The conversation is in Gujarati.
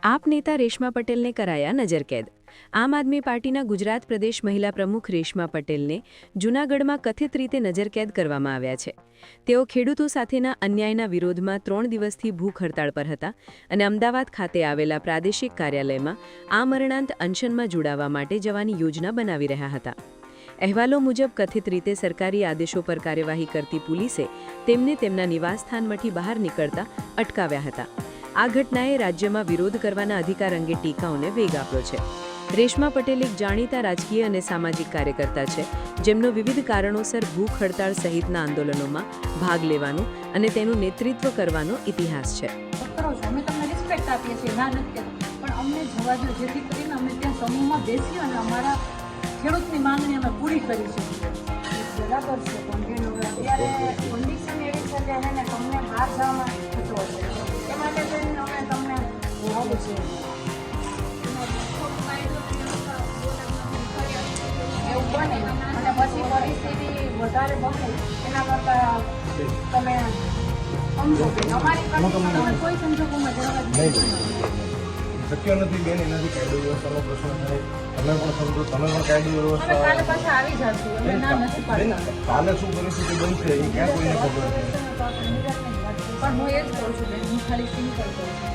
આપ નેતા રેશમા પટેલને કરાયા નજરકેદ। આમ આદમી પાર્ટીના ગુજરાત પ્રદેશ મહિલા પ્રમુખ રેશમા પટેલને જૂનાગઢમાં કથિત રીતે નજરકેદ કરવામાં આવ્યા છે। તેઓ ખેડૂતો સાથેના અન્યાયના વિરોધમાં 3 દિવસથી ભૂખ હડતાળ પર હતા અને અમદાવાદ ખાતે આવેલા પ્રાદેશિક કાર્યાલયમાં આમરણાંત અનશનમાં જોડાવા માટે જવાની યોજના બનાવી રહ્યા હતા। અહેવાલો મુજબ કથિત રીતે સરકારી આદેશો પર કાર્યવાહી કરતી પોલીસે તેમને તેમના નિવાસસ્થાનમાંથી બહાર નીકળતા અટકાવ્યા હતા। આ ઘટનાએ રાજ્યમાં વિરોધ કરવાના અધિકાર અંગે ટીકાઓને વેગ આપ્યો છે। રેશમા પટેલ એક જાણીતા રાજકીય અને સામાજિક કાર્યકર્તા છે, જેમનો વિવિધ કારણોસર ભૂખ હડતાળ સહિતના આંદોલનોમાં ભાગ લેવાનો અને તેનું નેતૃત્વ કરવાનો ઇતિહાસ છે। અમે તમને રિસ્પેક્ટ આપીએ છીએ, ના નથી કહેતા, પણ અમને જવા દો, જેથી કરીને અમે ત્યાં સમૂહમાં બેસી અને અમારા ખેડૂતની માંગણી અમે પૂરી કરી શકીએ। બરાબર છે, પણ અત્યારે કન્ડિશન એવી છે કે એને તમને બહાર જવામાં થતો હશે, એ માટે થઈને અમે તમને બોલાવું છે। એવું બને અને પછી પરિસ્થિતિ વધારે બને એના કરતાં તમે સમજો કે અમારી કન્ડિશન કોઈ સંજોગોમાં જવા જ નહીં શક્ય નથી બેન, એનાથી કાયદો વ્યવસ્થાનો પ્રશ્ન થાય। તમે પણ સમજો, તમે પણ કાયદો વ્યવસ્થા કાલે પાછા આવી જશું, અમે ના નથી પાડતા। કાલે શું પરિસ્થિતિ બનશે એ ક્યાં કોઈને ખબર નથી, પણ હું એ જ કહું છું બેન, હું ખાલી સિમ્પલ કહું છું,